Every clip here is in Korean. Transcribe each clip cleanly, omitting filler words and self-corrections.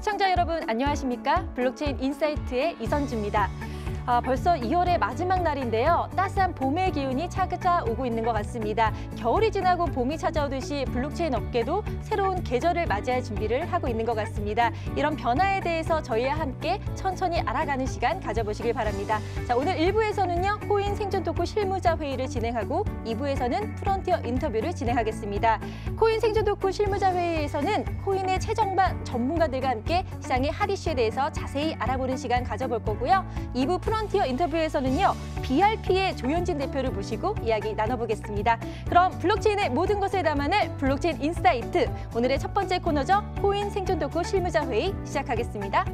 시청자 여러분 안녕하십니까? 블록체인 인사이트의 이선주입니다. 벌써 2월의 마지막 날인데요. 따스한 봄의 기운이 찾아오고 있는 것 같습니다. 겨울이 지나고 봄이 찾아오듯이 블록체인 업계도 새로운 계절을 맞이할 준비를 하고 있는 것 같습니다. 이런 변화에 대해서 저희와 함께 천천히 알아가는 시간 가져보시길 바랍니다. 자, 오늘 1부에서는요. 코인 생존 토크 실무자 회의를 진행하고 2부에서는 프론티어 인터뷰를 진행하겠습니다. 코인 생존 토크 실무자 회의에서는 코인의 최정방 전문가들과 함께 시장의 핫 이슈에 대해서 자세히 알아보는 시간 가져볼 거고요. 2부 프론티어 인터뷰에서는요. BRP의 조현진 대표를 모시고 이야기 나눠보겠습니다. 그럼 블록체인의 모든 것을 담아낼 블록체인 인사이트. 오늘의 첫 번째 코너죠. 코인 생존 토크 실무자 회의 시작하겠습니다.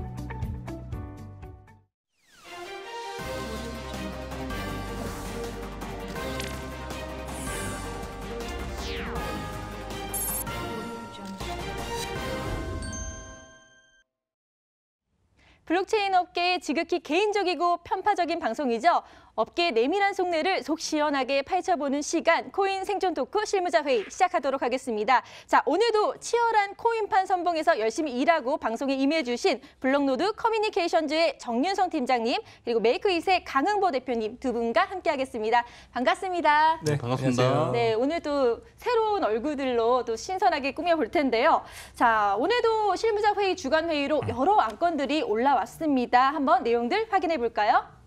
블록체인 업계의 지극히 개인적이고 편파적인 방송이죠. 업계의 내밀한 속내를 속 시원하게 파헤쳐보는 시간, 코인 생존 토크 실무자 회의 시작하도록 하겠습니다. 자, 오늘도 치열한 코인판 선봉에서 열심히 일하고 방송에 임해주신 블록노드 커뮤니케이션즈의 정윤성 팀장님, 그리고 메이크잇의 강흥보 대표님 두 분과 함께하겠습니다. 반갑습니다. 네, 반갑습니다. 네, 오늘도 새로운 얼굴들로 또 신선하게 꾸며볼 텐데요. 자, 오늘도 실무자 회의 주간 회의로 여러 안건들이 올라왔습니다. 한번 내용들 확인해 볼까요?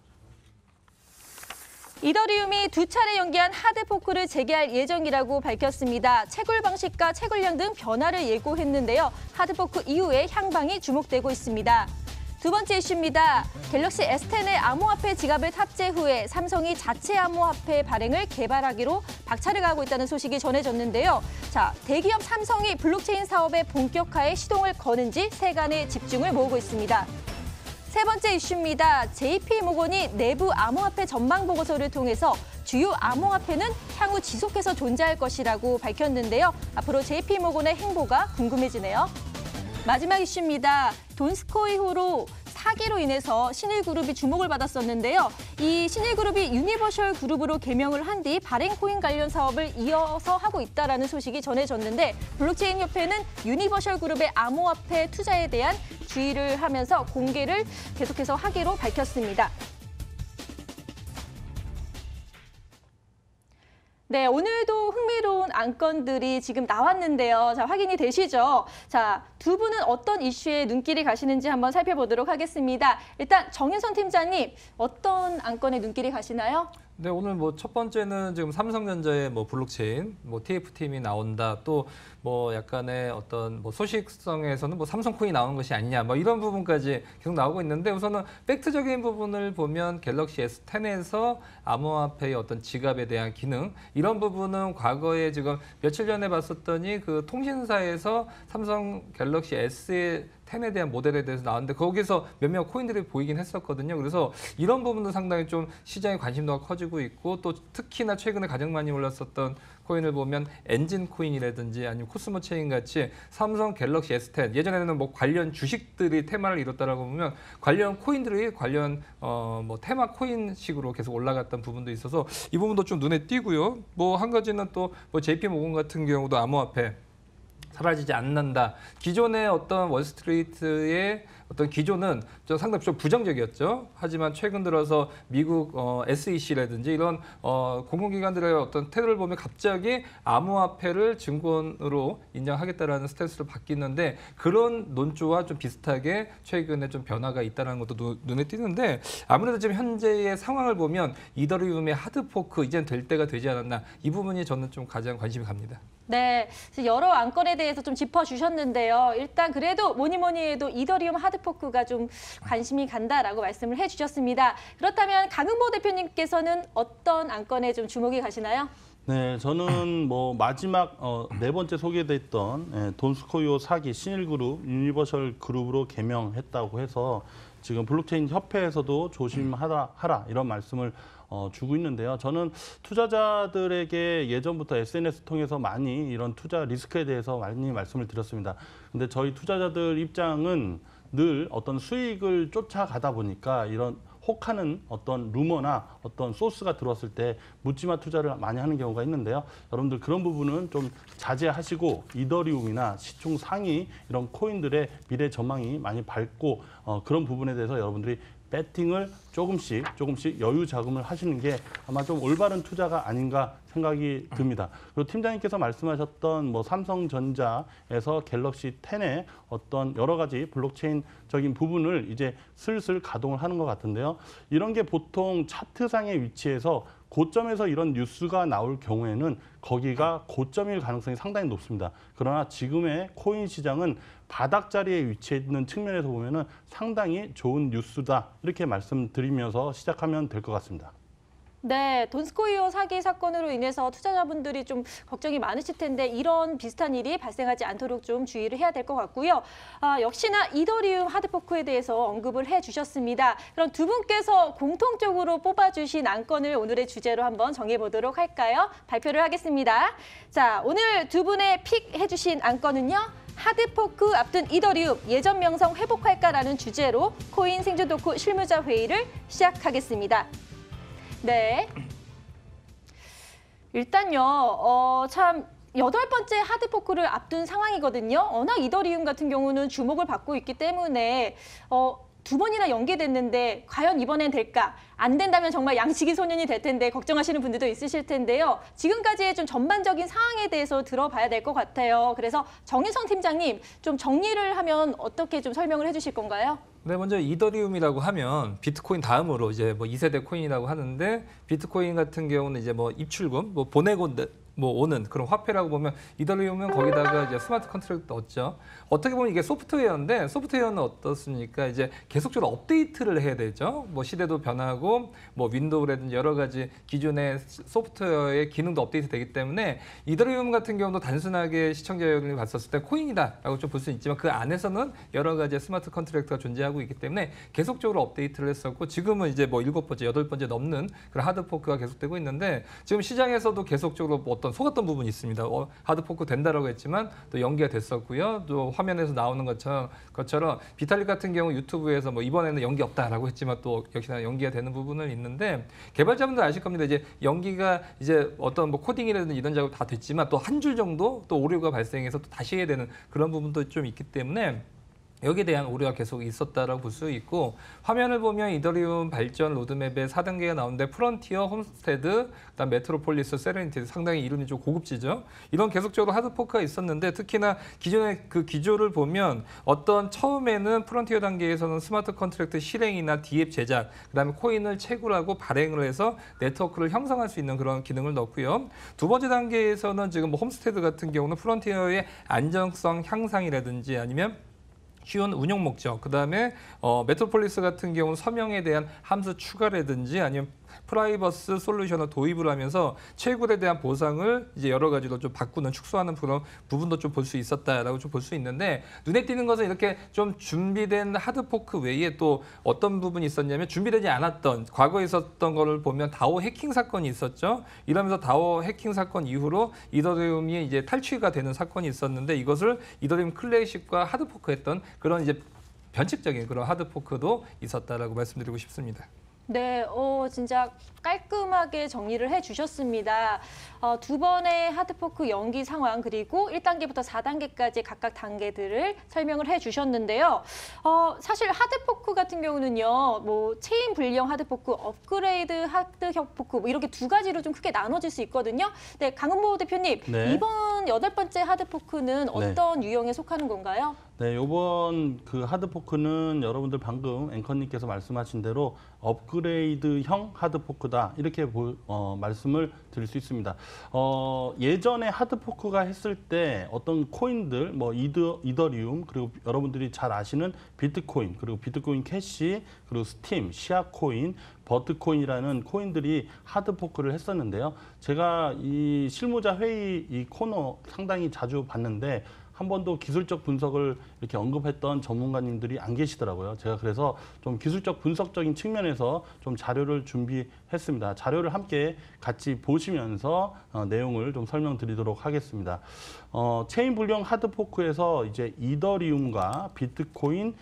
이더리움이 두 차례 연기한 하드포크를 재개할 예정이라고 밝혔습니다. 채굴 방식과 채굴량 등 변화를 예고했는데요. 하드포크 이후에 향방이 주목되고 있습니다. 두 번째 이슈입니다. 갤럭시 S10의 암호화폐 지갑을 탑재 후에 삼성이 자체 암호화폐 발행을 개발하기로 박차를 가하고 있다는 소식이 전해졌는데요. 자, 대기업 삼성이 블록체인 사업의 본격화에 시동을 거는지 세간의 집중을 모으고 있습니다. 세 번째 이슈입니다. JP모건이 내부 암호화폐 전망 보고서를 통해서 주요 암호화폐는 향후 지속해서 존재할 것이라고 밝혔는데요. 앞으로 JP모건의 행보가 궁금해지네요. 마지막 이슈입니다. 돈스코 이후로 사기로 인해서 신일그룹이 주목을 받았었는데요. 이 신일그룹이 유니버셜 그룹으로 개명을 한 뒤 발행 코인 관련 사업을 이어서 하고 있다는 소식이 전해졌는데 블록체인 협회는 유니버셜 그룹의 암호화폐 투자에 대한 주의를 하면서 공개를 계속해서 하기로 밝혔습니다. 네, 오늘도 흥미로운 안건들이 지금 나왔는데요. 자, 확인이 되시죠? 자, 두 분은 어떤 이슈에 눈길이 가시는지 한번 살펴보도록 하겠습니다. 일단 정윤선 팀장님, 어떤 안건에 눈길이 가시나요? 네, 오늘 첫 번째는 지금 삼성전자의 블록체인, TF팀이 나온다. 또 약간의 어떤 소식성에서는 삼성코인이 나오는 것이 아니냐. 이런 부분까지 계속 나오고 있는데 우선은 팩트적인 부분을 보면 갤럭시 S10에서 암호화폐의 어떤 지갑에 대한 기능 이런 부분은 과거에 지금 며칠 전에 봤었더니 그 통신사에서 삼성 갤럭시 S10에 대한 모델에 대해서 나왔는데 거기서 몇몇 코인들이 보이긴 했었거든요. 그래서 이런 부분도 상당히 좀 시장의 관심도가 커지고 있고 또 특히나 최근에 가장 많이 올랐었던 코인을 보면 엔진 코인이라든지 아니면 코스모 체인 같이 삼성 갤럭시 S10 예전에는 관련 주식들이 테마를 이뤘다라고 보면 관련 코인들이 관련 테마 코인식으로 계속 올라갔던 부분도 있어서 이 부분도 좀 눈에 띄고요. 한 가지는 또 JP모건 같은 경우도 암호화폐 사라지지 않는다. 기존의 어떤 월스트리트의 어떤 기조는 상당히 좀 부정적이었죠. 하지만 최근 들어서 미국 SEC라든지 이런 공공기관들의 어떤 태도를 보면 갑자기 암호화폐를 증권으로 인정하겠다라는 스탠스로 바뀌는데 그런 논조와 좀 비슷하게 최근에 좀 변화가 있다는 것도 눈에 띄는데 아무래도 지금 현재의 상황을 보면 이더리움의 하드포크 이제는 될 때가 되지 않았나 이 부분이 저는 좀 가장 관심이 갑니다. 네, 여러 안건에 대해서 좀 짚어주셨는데요. 일단 그래도 뭐니 해도 이더리움 하드포크가 좀 관심이 간다라고 말씀을 해주셨습니다. 그렇다면 강흥보 대표님께서는 어떤 안건에 좀 주목이 가시나요? 네, 저는 마지막 네 번째 소개됐던 돈스코이오 사기 신일그룹 유니버셜 그룹으로 개명했다고 해서 지금 블록체인 협회에서도 조심하라 이런 말씀을 주고 있는데요. 저는 투자자들에게 예전부터 SNS 통해서 많이 이런 투자 리스크에 대해서 많이 말씀을 드렸습니다. 근데 저희 투자자들 입장은 늘 어떤 수익을 쫓아가다 보니까 이런 혹하는 어떤 루머나 어떤 소스가 들어왔을 때 묻지마 투자를 많이 하는 경우가 있는데요. 여러분들 그런 부분은 좀 자제하시고 이더리움이나 시총 상위 이런 코인들의 미래 전망이 많이 밝고 그런 부분에 대해서 여러분들이 배팅을 조금씩 여유 자금을 하시는 게 아마 좀 올바른 투자가 아닌가 생각이 듭니다. 그리고 팀장님께서 말씀하셨던 뭐 삼성전자에서 갤럭시 10의 어떤 여러 가지 블록체인적인 부분을 이제 슬슬 가동을 하는 것 같은데요. 이런 게 보통 차트상의 위치에서 고점에서 이런 뉴스가 나올 경우에는 거기가 고점일 가능성이 상당히 높습니다. 그러나 지금의 코인 시장은 바닥 자리에 위치해 있는 측면에서 보면은 상당히 좋은 뉴스다. 이렇게 말씀드리면서 시작하면 될 것 같습니다. 네, 돈스코이오 사기 사건으로 인해서 투자자분들이 좀 걱정이 많으실 텐데 이런 비슷한 일이 발생하지 않도록 좀 주의를 해야 될 것 같고요. 역시나 이더리움 하드포크에 대해서 언급을 해주셨습니다. 그럼 두 분께서 공통적으로 뽑아주신 안건을 오늘의 주제로 한번 정해보도록 할까요? 발표를 하겠습니다. 자, 오늘 두 분의 픽 해주신 안건은요. 하드포크 앞둔 이더리움 예전 명성 회복할까라는 주제로 코인 생존 덕후 실무자 회의를 시작하겠습니다. 네. 일단요, 참 8번째 하드포크를 앞둔 상황이거든요. 워낙 이더리움 같은 경우는 주목을 받고 있기 때문에 두 번이나 연기됐는데 과연 이번엔 될까? 안 된다면 정말 양치기 소년이 될 텐데 걱정하시는 분들도 있으실 텐데요. 지금까지의 좀 전반적인 상황에 대해서 들어봐야 될 것 같아요. 그래서 정인성 팀장님 좀 정리를 하면 어떻게 좀 설명을 해주실 건가요? 네, 먼저 이더리움이라고 하면 비트코인 다음으로 이제 뭐 2세대 코인이라고 하는데 비트코인 같은 경우는 이제 뭐 입출금, 뭐 보내고 뭐 오는 그런 화폐라고 보면 이더리움은 거기다가 이제 스마트 컨트랙트 넣었죠. 어떻게 보면 이게 소프트웨어인데 소프트웨어는 어떻습니까? 이제 계속적으로 업데이트를 해야 되죠. 뭐 시대도 변하고 뭐 윈도우라든지 여러 가지 기존의 소프트웨어의 기능도 업데이트 되기 때문에 이더리움 같은 경우도 단순하게 시청자 여러분이 봤었을 때 코인이다라고 좀 볼 수 있지만 그 안에서는 여러 가지 스마트 컨트랙트가 존재하고 있기 때문에 계속적으로 업데이트를 했었고 지금은 이제 뭐 7번째, 8번째 넘는 그런 하드포크가 계속되고 있는데 지금 시장에서도 계속적으로 뭐 어떤 속았던 부분이 있습니다. 하드포크 된다라고 했지만 또 연기가 됐었고요. 또 화면에서 나오는 것처럼 비탈릭 같은 경우 유튜브에서 뭐 이번에는 연기 없다라고 했지만 또 역시나 연기가 되는 부분은 있는데 개발자분들 아실 겁니다. 이제 연기가 이제 어떤 뭐 코딩이라든지 이런 작업 다 됐지만 또 한 줄 정도 또 오류가 발생해서 또 다시 해야 되는 그런 부분도 좀 있기 때문에 여기에 대한 우려가 계속 있었다라고 볼 수 있고 화면을 보면 이더리움 발전 로드맵에 4단계가 나오는데 프론티어, 홈스테드, 그다음 메트로폴리스, 세레니티 상당히 이름이 좀 고급지죠. 이런 계속적으로 하드포크가 있었는데 특히나 기존의 그 기조를 보면 어떤 처음에는 프론티어 단계에서는 스마트 컨트랙트 실행이나 디앱 제작, 그다음에 코인을 채굴하고 발행을 해서 네트워크를 형성할 수 있는 그런 기능을 넣고요. 두 번째 단계에서는 지금 뭐 홈스테드 같은 경우는 프론티어의 안정성 향상이라든지 아니면 쉬운 운영 목적, 그다음에 메트로폴리스 같은 경우는 서명에 대한 함수 추가라든지 아니면 프라이버스 솔루션을 도입을 하면서 채굴에 대한 보상을 이제 여러 가지로 좀 바꾸는 축소하는 그런 부분도 좀 볼 수 있었다라고 좀 볼 수 있는데 눈에 띄는 것은 이렇게 좀 준비된 하드포크 외에 또 어떤 부분이 있었냐면 준비되지 않았던 과거에 있었던 거를 보면 다오 해킹 사건이 있었죠. 이러면서 다오 해킹 사건 이후로 이더리움이 이제 탈취가 되는 사건이 있었는데 이것을 이더리움 클래식과 하드포크했던 그런 이제 변칙적인 그런 하드포크도 있었다라고 말씀드리고 싶습니다. 네, 진짜 깔끔하게 정리를 해주셨습니다. 두 번의 하드포크 연기 상황 그리고 1단계부터 4단계까지 각각 단계들을 설명을 해주셨는데요. 사실 하드포크 같은 경우는요, 뭐 체인 불량 하드포크, 업그레이드 하드포크 뭐 이렇게 두 가지로 좀 크게 나눠질 수 있거든요. 네, 강은보 대표님, 네. 이번 8번째 하드포크는 어떤 유형에 속하는 건가요? 네, 이번 그 하드포크는 여러분들 방금 앵커님께서 말씀하신 대로 업그레이드형 하드포크다 이렇게 말씀을 드릴 수 있습니다. 예전에 하드포크가 했을 때 어떤 코인들, 뭐 이더리움 그리고 여러분들이 잘 아시는 비트코인 그리고 비트코인 캐시 그리고 스팀, 시아코인, 버트코인이라는 코인들이 하드포크를 했었는데요. 제가 이 실무자 회의 이 코너 상당히 자주 봤는데 한 번도 기술적 분석을 이렇게 언급했던 전문가님들이 안 계시더라고요. 제가 그래서 좀 기술적 분석적인 측면에서 좀 자료를 준비해 했습니다. 자료를 함께 같이 보시면서 내용을 좀 설명드리도록 하겠습니다. 체인 불량 하드포크에서 이제 이더리움과 비트코인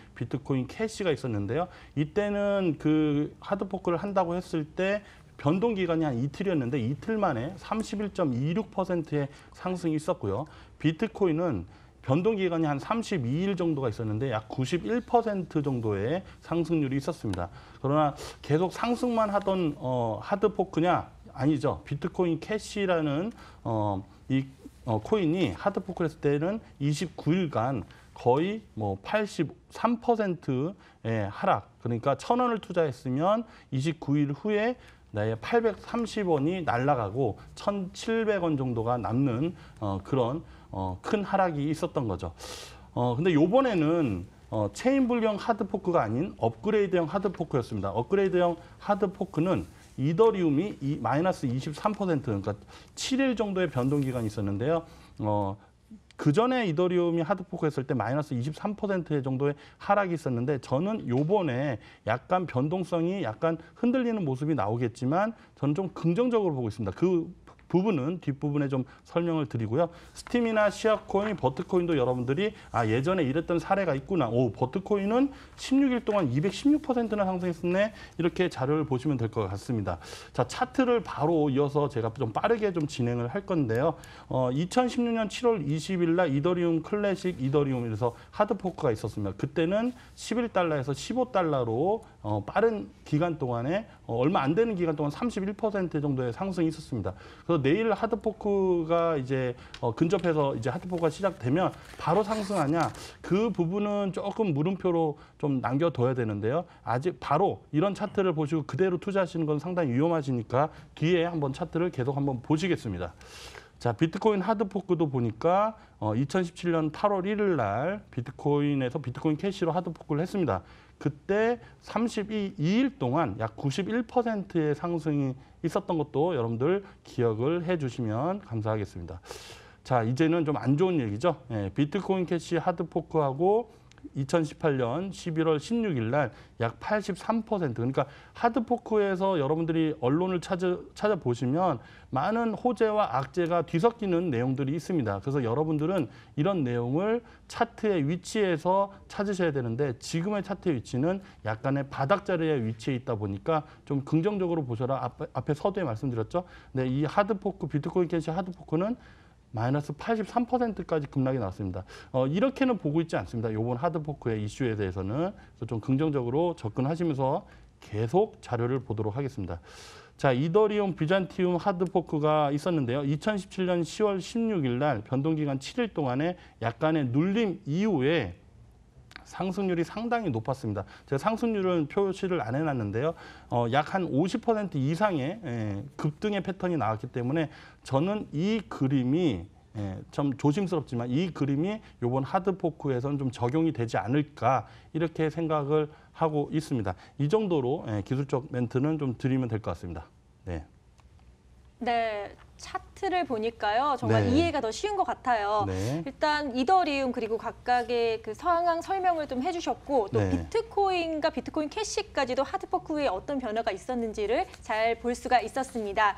캐시가 있었는데요. 이때는 그 하드포크를 한다고 했을 때 변동 기간이 한 이틀이었는데 이틀 만에 31.26%의 상승이 있었고요. 비트코인은 변동 기간이 한 32일 정도가 있었는데 약 91% 정도의 상승률이 있었습니다. 그러나 계속 상승만 하던 하드포크냐? 아니죠. 비트코인 캐시라는 이 코인이 하드포크를 했을 때는 29일간 거의 뭐 83%의 하락. 그러니까 1,000원을 투자했으면 29일 후에 나의 830원이 날아가고 1,700원 정도가 남는 그런 큰 하락이 있었던 거죠. 근데 요번에는 체인 불량 하드포크가 아닌 업그레이드형 하드포크였습니다. 업그레이드형 하드포크는 이더리움이 마이너스 23% 그러니까 7일 정도의 변동 기간이 있었는데요. 그 전에 이더리움이 하드포크 했을 때 마이너스 23% 정도의 하락이 있었는데 저는 요번에 약간 변동성이 약간 흔들리는 모습이 나오겠지만 저는 좀 긍정적으로 보고 있습니다. 그 부분은 뒷부분에 좀 설명을 드리고요. 스팀이나 시아코인, 버트코인도 여러분들이 예전에 이랬던 사례가 있구나. 버트코인은 16일 동안 216%나 상승했네. 이렇게 자료를 보시면 될 것 같습니다. 자, 차트를 바로 이어서 제가 좀 빠르게 좀 진행을 할 건데요. 2016년 7월 20일 날 이더리움 클래식 이더리움에서 하드포크가 있었습니다. 그때는 11달러에서 15달러로 빠른 기간 동안에 얼마 안 되는 기간 동안 31% 정도의 상승이 있었습니다. 그래서 내일 하드포크가 이제 근접해서 이제 하드포크가 시작되면 바로 상승하냐? 그 부분은 조금 물음표로 좀 남겨둬야 되는데요. 아직 바로 이런 차트를 보시고 그대로 투자하시는 건 상당히 위험하시니까 뒤에 한번 차트를 계속 한번 보시겠습니다. 자, 비트코인 하드포크도 보니까 2017년 8월 1일 날 비트코인에서 비트코인 캐시로 하드포크를 했습니다. 그때 32일 동안 약 91%의 상승이 있었던 것도 여러분들 기억을 해주시면 감사하겠습니다. 자, 이제는 좀 안 좋은 얘기죠. 비트코인 캐시 하드포크하고 2018년 11월 16일 날 약 83% 그러니까 하드포크에서 여러분들이 언론을 찾아보시면 많은 호재와 악재가 뒤섞이는 내용들이 있습니다. 그래서 여러분들은 이런 내용을 차트의 위치에서 찾으셔야 되는데 지금의 차트의 위치는 약간의 바닥 자리에 위치해 있다 보니까 좀 긍정적으로 보셔라. 앞에 서두에 말씀드렸죠. 네, 이 하드포크, 비트코인 캐시 하드포크는 마이너스 83%까지 급락이 나왔습니다. 이렇게는 보고 있지 않습니다. 이번 하드포크의 이슈에 대해서는. 그래서 좀 긍정적으로 접근하시면서 계속 자료를 보도록 하겠습니다. 자, 이더리움 비잔티움 하드포크가 있었는데요. 2017년 10월 16일 날 변동기간 7일 동안에 약간의 눌림 이후에 상승률이 상당히 높았습니다. 제가 상승률은 표시를 안 해놨는데요. 약 한 50% 이상의 급등의 패턴이 나왔기 때문에 저는 이 그림이 좀 조심스럽지만 이 그림이 이번 하드포크에서는 좀 적용이 되지 않을까 이렇게 생각을 하고 있습니다. 이 정도로 기술적 멘트는 좀 드리면 될 것 같습니다. 네. 네, 차트를 보니까요. 정말 네. 이해가 더 쉬운 것 같아요. 네. 일단 이더리움 그리고 각각의 그 상황 설명을 좀 해주셨고 또 네. 비트코인과 비트코인 캐시까지도 하드포크 후에 어떤 변화가 있었는지를 잘 볼 수가 있었습니다.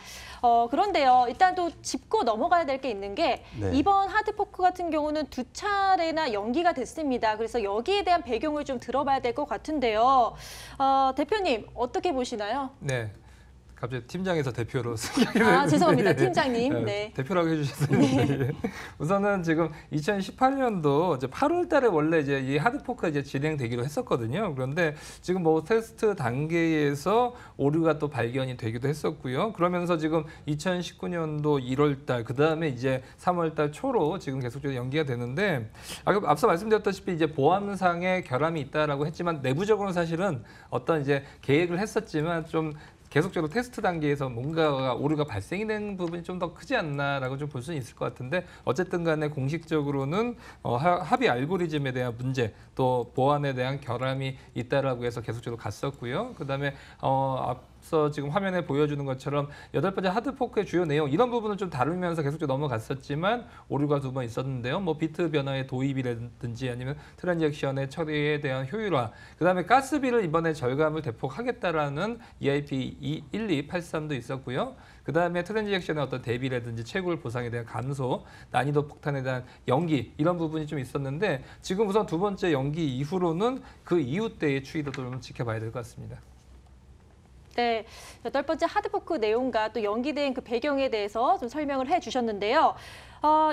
그런데요. 일단 또 짚고 넘어가야 될 게 있는 게 네. 이번 하드포크 같은 경우는 2차례나 연기가 됐습니다. 그래서 여기에 대한 배경을 좀 들어봐야 될 것 같은데요. 대표님 어떻게 보시나요? 네. 갑자기 팀장에서 대표로 죄송합니다. 팀장님. 네. 대표라고 해주셨어요. 우선은 지금 2018년도 이제 8월 달에 원래 이제 이 하드포크가 이제 진행되기로 했었거든요. 그런데 지금 뭐 테스트 단계에서 오류가 또 발견이 되기도 했었고요. 그러면서 지금 2019년도 1월 달, 그 다음에 이제 3월 달 초로 지금 계속적으로 연기가 되는데, 앞서 말씀드렸다시피 이제 보안상의 결함이 있다라고 했지만 내부적으로는 사실은 어떤 이제 계획을 했었지만 좀 계속적으로 테스트 단계에서 뭔가 오류가 발생이 된 부분이 좀 더 크지 않나라고 좀 볼 수는 있을 것 같은데 어쨌든 간에 공식적으로는 합의 알고리즘에 대한 문제 또 보안에 대한 결함이 있다라고 해서 계속적으로 갔었고요. 그다음에 앞서 지금 화면에 보여주는 것처럼 8번째 하드포크의 주요 내용 이런 부분을 좀 다루면서 계속 좀 넘어갔었지만 오류가 2번 있었는데요. 뭐 비트 변화의 도입이라든지 아니면 트랜잭션의 처리에 대한 효율화, 그다음에 가스비를 이번에 절감을 대폭 하겠다라는 EIP 1283도 있었고요. 그다음에 트랜잭션의 어떤 대비라든지 채굴 보상에 대한 감소, 난이도 폭탄에 대한 연기 이런 부분이 좀 있었는데 지금 우선 2번째 연기 이후로는 그 이후 때의 추이도 좀 지켜봐야 될 것 같습니다. 네, 8번째 하드포크 내용과 또 연기된 그 배경에 대해서 좀 설명을 해주셨는데요.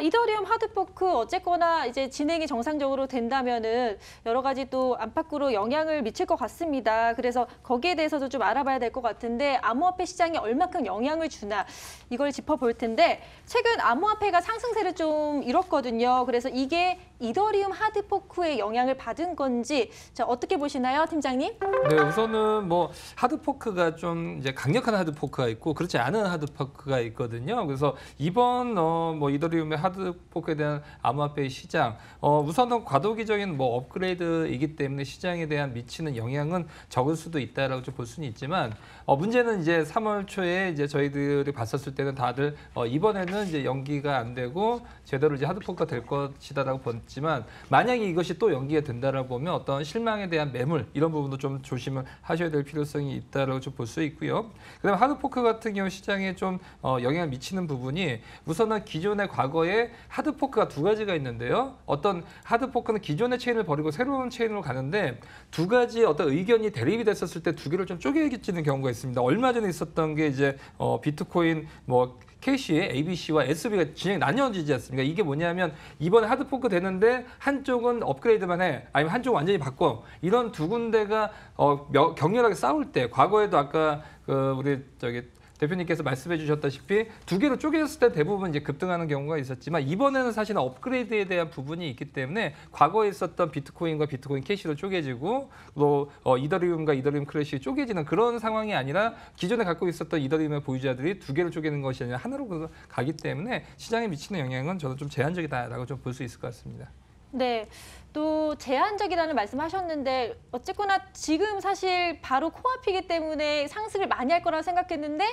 이더리움 하드포크 어쨌거나 이제 진행이 정상적으로 된다면은 여러 가지 또 안팎으로 영향을 미칠 것 같습니다. 그래서 거기에 대해서도 좀 알아봐야 될 것 같은데 암호화폐 시장에 얼마큼 영향을 주나 이걸 짚어볼 텐데 최근 암호화폐가 상승세를 좀 이뤘거든요. 그래서 이게 이더리움 하드포크의 영향을 받은 건지 자, 어떻게 보시나요, 팀장님? 네, 우선은 뭐 하드포크가 좀 이제 강력한 하드포크가 있고 그렇지 않은 하드포크가 있거든요. 그래서 이번 뭐 이더리움의 하드포크에 대한 암호화폐 시장 우선은 과도기적인 뭐 업그레이드이기 때문에 시장에 대한 미치는 영향은 적을 수도 있다라고 좀 볼 수는 있지만 문제는 이제 3월 초에 이제 저희들이 봤었을 때는 다들 이번에는 이제 연기가 안 되고 제대로 이제 하드포크가 될 것이다라고 봤지만 만약에 이것이 또 연기가 된다라고 보면 어떤 실망에 대한 매물 이런 부분도 좀 조심을 하셔야 될 필요성이 있다라고 좀 볼 수 있고요. 그다음에 하드포크 같은 경우 시장에 좀 영향을 미치는 부분이 우선은 기존의 과거에 하드포크가 2가지가 있는데요. 어떤 하드포크는 기존의 체인을 버리고 새로운 체인으로 가는데 2가지 어떤 의견이 대립이 됐었을 때 2개를 좀 쪼개지는 경우가 있습니다. 얼마 전에 있었던 게 이제 비트코인 뭐 캐시의 ABC와 SB가 진행 나뉘어지지 않습니까? 이게 뭐냐면 이번에 하드포크 되는데 한쪽은 업그레이드만 해, 아니면 한쪽은 완전히 바꿔. 이런 2군데가 격렬하게 싸울 때 과거에도 아까 우리 대표님께서 말씀해 주셨다시피 2개로 쪼개졌을 때 대부분 이제 급등하는 경우가 있었지만 이번에는 사실은 업그레이드에 대한 부분이 있기 때문에 과거에 있었던 비트코인과 비트코인 캐시로 쪼개지고 또 이더리움과 이더리움 클래시 쪼개지는 그런 상황이 아니라 기존에 갖고 있었던 이더리움의 보유자들이 2개로 쪼개는 것이 아니라 하나로 가기 때문에 시장에 미치는 영향은 저는 좀 제한적이다라고 좀 볼 수 있을 것 같습니다. 네. 또 제한적이라는 말씀하셨는데 어쨌거나 지금 사실 바로 코앞이기 때문에 상승을 많이 할 거라고 생각했는데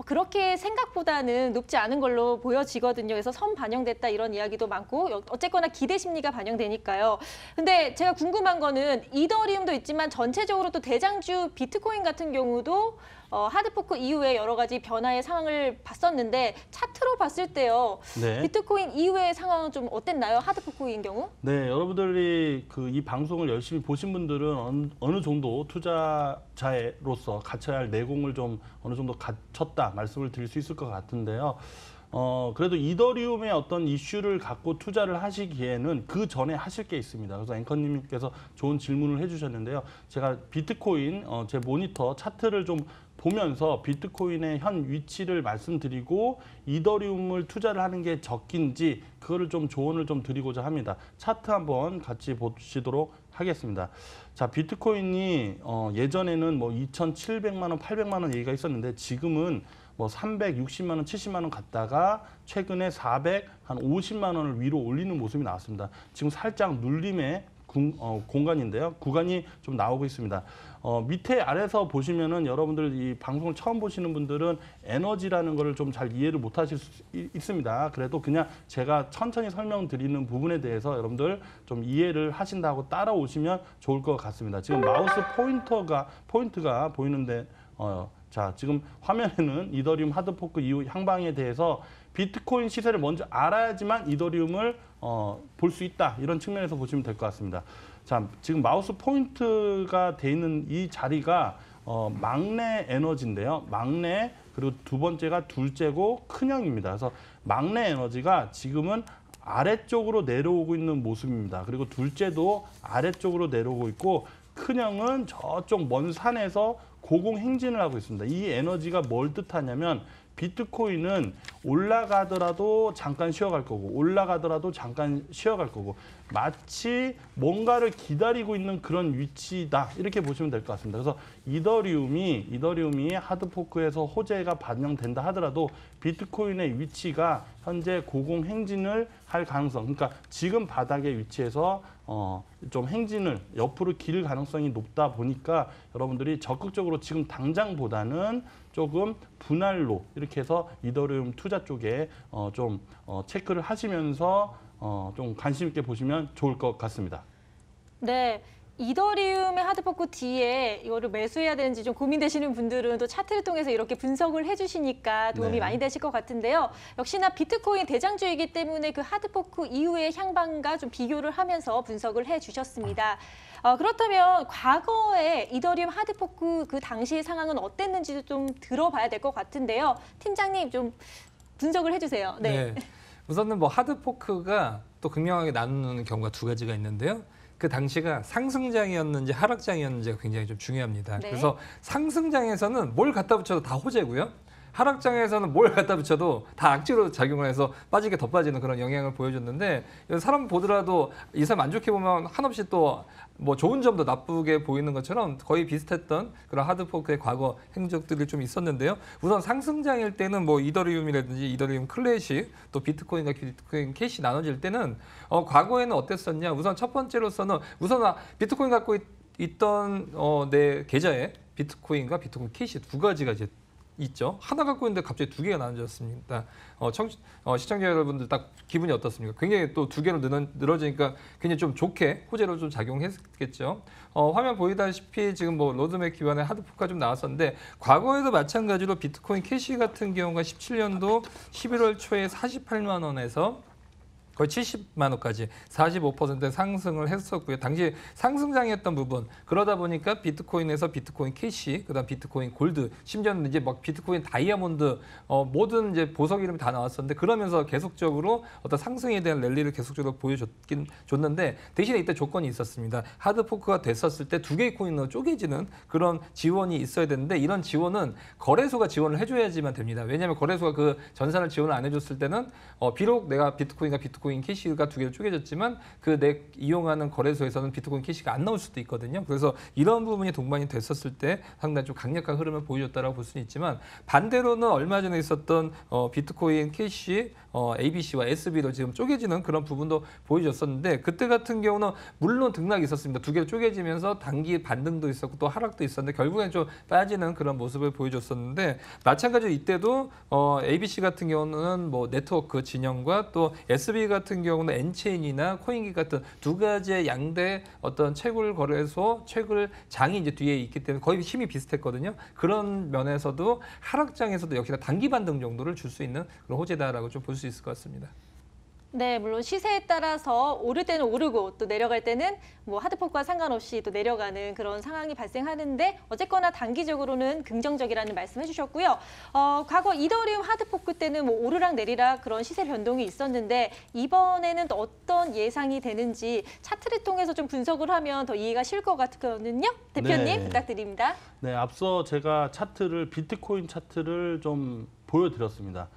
그렇게 생각보다는 높지 않은 걸로 보여지거든요. 그래서 선 반영됐다 이런 이야기도 많고 어쨌거나 기대 심리가 반영되니까요. 근데 제가 궁금한 거는 이더리움도 있지만 전체적으로 또 대장주 비트코인 같은 경우도 하드포크 이후에 여러 가지 변화의 상황을 봤었는데 차트로 봤을 때요. 네. 비트코인 이후의 상황은 좀 어땠나요? 하드포크인 경우? 네, 여러분들이 이 방송을 열심히 보신 분들은 어느 정도 투자자로서 갖춰야 할 내공을 좀 어느 정도 갖췄다 말씀을 드릴 수 있을 것 같은데요. 그래도 이더리움의 어떤 이슈를 갖고 투자를 하시기에는 그 전에 하실 게 있습니다. 그래서 앵커님께서 좋은 질문을 해주셨는데요. 제가 비트코인 제 모니터 차트를 좀 보면서 비트코인의 현 위치를 말씀드리고 이더리움을 투자를 하는 게 적긴지 그거를 좀 조언을 좀 드리고자 합니다. 차트 한번 같이 보시도록 하겠습니다. 자, 비트코인이 예전에는 뭐 2,700만 원, 800만 원 얘기가 있었는데 지금은 뭐 360만 원, 70만 원 갔다가 최근에 450만 원을 위로 올리는 모습이 나왔습니다. 지금 살짝 눌림의 공간인데요. 구간이 좀 나오고 있습니다. 밑에 아래서 보시면은 여러분들 이 방송을 처음 보시는 분들은 에너지라는 거를 좀 잘 이해를 못 하실 수 있습니다. 그래도 그냥 제가 천천히 설명드리는 부분에 대해서 여러분들 좀 이해를 하신다고 따라오시면 좋을 것 같습니다. 지금 마우스 포인트가 보이는데 자, 지금 화면에는 이더리움 하드포크 이후 향방에 대해서 비트코인 시세를 먼저 알아야지만 이더리움을 볼 수 있다. 이런 측면에서 보시면 될 것 같습니다. 자, 지금 마우스 포인트가 돼 있는 이 자리가 막내 에너지인데요. 막내, 그리고 2번째가 둘째고 큰형입니다. 그래서 막내 에너지가 지금은 아래쪽으로 내려오고 있는 모습입니다. 그리고 둘째도 아래쪽으로 내려오고 있고 큰형은 저쪽 먼 산에서 고공행진을 하고 있습니다. 이 에너지가 뭘 뜻하냐면 비트코인은 올라가더라도 잠깐 쉬어갈 거고 올라가더라도 잠깐 쉬어갈 거고 마치 뭔가를 기다리고 있는 그런 위치다 이렇게 보시면 될 것 같습니다. 그래서 이더리움이 하드포크에서 호재가 반영된다 하더라도 비트코인의 위치가 현재 고공 행진을 할 가능성, 그러니까 지금 바닥에 위치해서 좀 행진을 옆으로 길 가능성이 높다 보니까 여러분들이 적극적으로 지금 당장보다는 조금 분할로 이렇게 해서 이더리움 투자 쪽에 좀 체크를 하시면서 좀 관심 있게 보시면 좋을 것 같습니다. 네. 이더리움의 하드포크 뒤에 이거를 매수해야 되는지 좀 고민되시는 분들은 또 차트를 통해서 이렇게 분석을 해주시니까 도움이 네. 많이 되실 것 같은데요. 역시나 비트코인 대장주이기 때문에 그 하드포크 이후의 향방과 좀 비교를 하면서 분석을 해주셨습니다. 그렇다면 과거에 이더리움 하드포크 그 당시의 상황은 어땠는지도 좀 들어봐야 될 것 같은데요. 팀장님 좀 분석을 해주세요. 네. 우선은 뭐 하드포크가 또 극명하게 나누는 경우가 두 가지가 있는데요. 그 당시가 상승장이었는지 하락장이었는지가 굉장히 좀 중요합니다. 네. 그래서 상승장에서는 뭘 갖다 붙여도 다 호재고요. 하락장에서는 뭘 갖다 붙여도 다 악재로 작용을 해서 빠지게 더 빠지는 그런 영향을 보여줬는데 사람 보더라도 이 사람 안 좋게 보면 한없이 또 뭐 좋은 점도 나쁘게 보이는 것처럼 거의 비슷했던 그런 하드포크의 과거 행적들이 좀 있었는데요. 우선 상승장일 때는 뭐 이더리움이라든지 이더리움 클래식 또 비트코인과 비트코인 캐시 나눠질 때는 과거에는 어땠었냐. 우선 첫 번째로서는 우선 비트코인 갖고 있던 내 계좌에 비트코인과 비트코인 캐시 두 가지가 이제 있죠. 하나 갖고 있는데 갑자기 두 개가 나눠졌습니다. 시청자 여러분들 딱 기분이 어떻습니까? 굉장히 또 두 개로 늘어지니까 굉장히 좀 좋게 호재로 좀 작용했겠죠. 화면 보이다시피 지금 뭐 로드맵 기반의 하드포크가 좀 나왔었는데 과거에도 마찬가지로 비트코인 캐시 같은 경우가 17년도 11월 초에 48만 원에서 거의 70만 원까지 45% 상승을 했었고요. 당시 상승장이었던 부분 그러다 보니까 비트코인에서 비트코인 캐시, 그다음 비트코인 골드, 심지어는 이제 막 비트코인 다이아몬드 모든 이제 보석 이름이 다 나왔었는데 그러면서 계속적으로 어떤 상승에 대한 랠리를 계속적으로 줬는데 대신에 이때 조건이 있었습니다. 하드포크가 됐었을 때 두 개의 코인으로 쪼개지는 그런 지원이 있어야 되는데 이런 지원은 거래소가 지원을 해줘야지만 됩니다. 왜냐하면 거래소가 그 전산을 지원을 안 해줬을 때는 비록 내가 비트코인과 비트코인 캐시가 두 개로 쪼개졌지만 그 내 이용하는 거래소에서는 비트코인 캐시가 안 나올 수도 있거든요. 그래서 이런 부분이 동반이 됐었을 때 상당히 좀 강력한 흐름을 보여줬다라고 볼 수는 있지만 반대로는 얼마 전에 있었던 비트코인 캐시 ABC와 SB로 지금 쪼개지는 그런 부분도 보여줬었는데 그때 같은 경우는 물론 등락이 있었습니다. 두 개로 쪼개지면서 단기 반등도 있었고 또 하락도 있었는데 결국엔 좀 빠지는 그런 모습을 보여줬었는데 마찬가지로 이때도 ABC 같은 경우는 뭐 네트워크 진영과 또 SB 같은 경우는 엔체인이나 코인기 같은 두 가지의 양대 어떤 채굴 거래소, 채굴 장이 이제 뒤에 있기 때문에 거의 힘이 비슷했거든요. 그런 면에서도 하락장에서도 역시나 단기 반등 정도를 줄 수 있는 그런 호재다라고 좀 볼 수 있을 것 같습니다. 네, 물론 시세에 따라서 오를 때는 오르고 또 내려갈 때는 뭐 하드포크와 상관없이 또 내려가는 그런 상황이 발생하는데 어쨌거나 단기적으로는 긍정적이라는 말씀 해주셨고요. 과거 이더리움 하드포크 때는 뭐 오르락 내리락 그런 시세 변동이 있었는데 이번에는 또 어떤 예상이 되는지 차트를 통해서 좀 분석을 하면 더 이해가 쉬울 것 같거든요. 대표님 네. 부탁드립니다. 네, 앞서 제가 비트코인 차트를 좀 보여드렸습니다.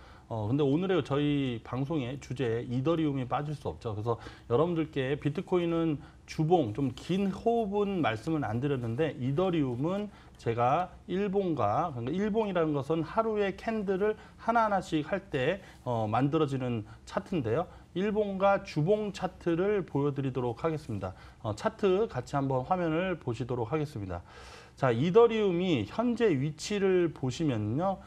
근데 오늘의 저희 방송의 주제에 이더리움이 빠질 수 없죠. 그래서 여러분들께 비트코인은 주봉, 좀 긴 호흡은 말씀은 안 드렸는데 이더리움은 제가 일봉과, 그러니까 일봉이라는 것은 하루에 캔들을 하나하나씩 할 때 만들어지는 차트인데요. 일봉과 주봉 차트를 보여드리도록 하겠습니다. 차트 같이 한번 화면을 보시도록 하겠습니다. 자, 이더리움이 현재 위치를 보시면요.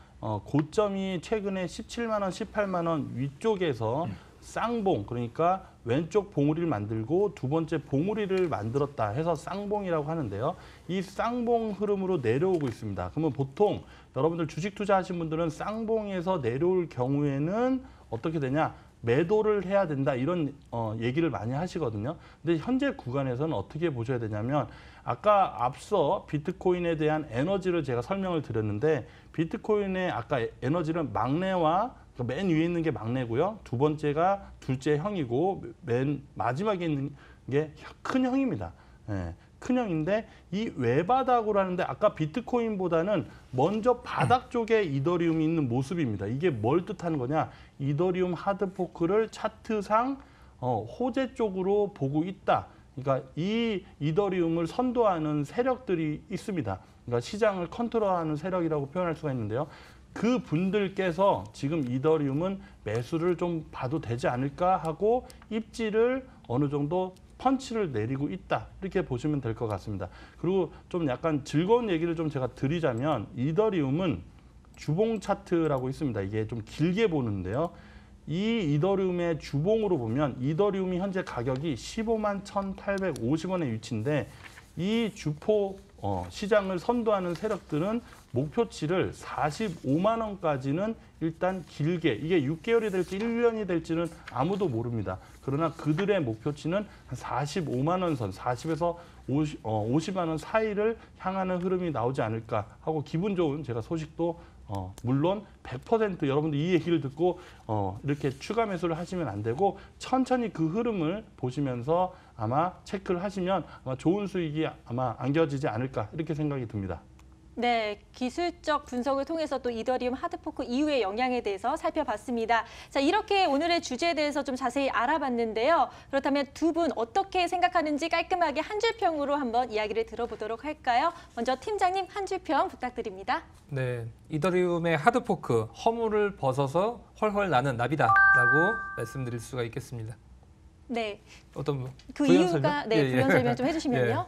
고점이 최근에 17만 원, 18만 원 위쪽에서 쌍봉, 그러니까 왼쪽 봉우리를 만들고 두 번째 봉우리를 만들었다 해서 쌍봉이라고 하는데요. 이 쌍봉 흐름으로 내려오고 있습니다. 그러면 보통 여러분들 주식 투자하신 분들은 쌍봉에서 내려올 경우에는 어떻게 되냐? 매도를 해야 된다 이런 얘기를 많이 하시거든요. 근데 현재 구간에서는 어떻게 보셔야 되냐면 아까 앞서 비트코인에 대한 에너지를 제가 설명을 드렸는데 비트코인의 아까 에너지는 막내와 맨 위에 있는 게 막내고요. 두 번째가 둘째 형이고 맨 마지막에 있는 게 큰 형입니다. 예, 큰 형인데 이 외바닥으로 하는데 아까 비트코인보다는 먼저 바닥 쪽에 이더리움이 있는 모습입니다. 이게 뭘 뜻하는 거냐? 이더리움 하드포크를 차트상 호재 쪽으로 보고 있다. 그러니까 이 이더리움을 선도하는 세력들이 있습니다. 그러니까 시장을 컨트롤하는 세력이라고 표현할 수가 있는데요. 그 분들께서 지금 이더리움은 매수를 좀 봐도 되지 않을까 하고 입지를 어느 정도 펀치를 내리고 있다. 이렇게 보시면 될 것 같습니다. 그리고 좀 약간 즐거운 얘기를 좀 제가 드리자면 이더리움은 주봉 차트라고 있습니다. 이게 좀 길게 보는데요. 이 이더리움의 주봉으로 보면 이더리움이 현재 가격이 15만 1,850원의 위치인데 이 주포 시장을 선도하는 세력들은 목표치를 45만 원까지는 일단 길게 이게 6개월이 될지 1년이 될지는 아무도 모릅니다. 그러나 그들의 목표치는 한 45만 원 선, 40에서 50만 원 사이를 향하는 흐름이 나오지 않을까 하고 기분 좋은 제가 소식도 물론 100% 여러분들 이 얘기를 듣고 이렇게 추가 매수를 하시면 안 되고 천천히 그 흐름을 보시면서 아마 체크를 하시면 아마 좋은 수익이 아마 안겨지지 않을까 이렇게 생각이 듭니다. 네, 기술적 분석을 통해서 또 이더리움 하드포크 이후의 영향에 대해서 살펴봤습니다. 자, 이렇게 오늘의 주제에 대해서 좀 자세히 알아봤는데요. 그렇다면 두 분 어떻게 생각하는지 깔끔하게 한 줄평으로 한번 이야기를 들어보도록 할까요? 먼저 팀장님 한 줄평 부탁드립니다. 네, 이더리움의 하드포크 허물을 벗어서 헐헐 나는 나비다라고 말씀드릴 수가 있겠습니다. 네, 어떤 그 부연 이유가 설명? 네, 부연 설명 좀 해주시면요.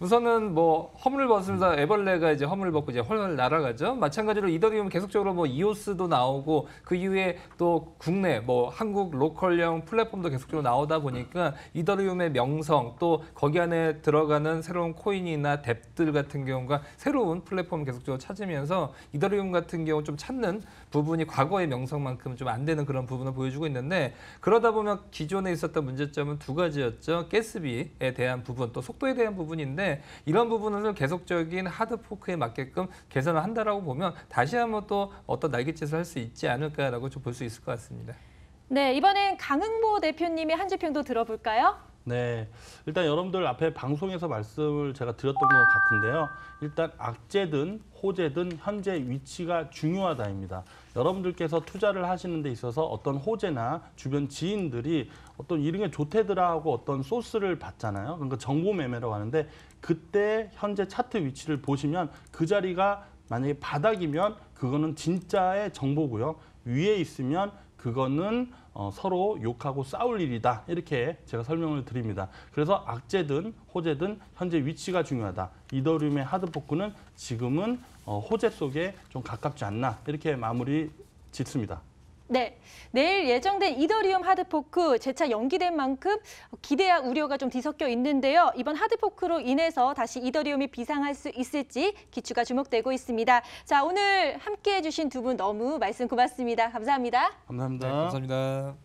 우선은 뭐 허물을 벗으면서 애벌레가 이제 허물을 벗고 이제 헐헐 날아가죠. 마찬가지로 이더리움 계속적으로 뭐 이오스도 나오고 그 이후에 또 국내 뭐 한국 로컬형 플랫폼도 계속적으로 나오다 보니까 이더리움의 명성 또 거기 안에 들어가는 새로운 코인이나 뎁들 같은 경우가 새로운 플랫폼을 계속적으로 찾으면서 이더리움 같은 경우 좀 찾는 부분이 과거의 명성만큼 좀 안 되는 그런 부분을 보여주고 있는데 그러다 보면 기존에 있었던 문제점은 두 가지였죠. 가스비에 대한 부분 또 속도에 대한 부분인데 이런 부분을 계속적인 하드포크에 맞게끔 개선을 한다라고 보면 다시 한번 또 어떤 날갯짓을 할 수 있지 않을까라고 좀 볼 수 있을 것 같습니다. 네, 이번엔 강흥보 대표님의 한 줄평도 들어볼까요? 네, 일단 여러분들 앞에 방송에서 말씀을 제가 드렸던 것 같은데요. 일단 악재든 호재든 현재 위치가 중요하다입니다. 여러분들께서 투자를 하시는 데 있어서 어떤 호재나 주변 지인들이 어떤 이런 게 좋대더라 하고 어떤 소스를 받잖아요. 그러니까 정보 매매라고 하는데 그때 현재 차트 위치를 보시면 그 자리가 만약에 바닥이면 그거는 진짜의 정보고요. 위에 있으면 그거는 서로 욕하고 싸울 일이다. 이렇게 제가 설명을 드립니다. 그래서 악재든 호재든 현재 위치가 중요하다. 이더리움의 하드포크는 지금은 호재 속에 좀 가깝지 않나 이렇게 마무리 짓습니다. 네, 내일 예정된 이더리움 하드포크 재차 연기된 만큼 기대와 우려가 좀 뒤섞여 있는데요. 이번 하드포크로 인해서 다시 이더리움이 비상할 수 있을지 기추가 주목되고 있습니다. 자, 오늘 함께해 주신 두 분 너무 말씀 고맙습니다. 감사합니다. 감사합니다. 네, 감사합니다.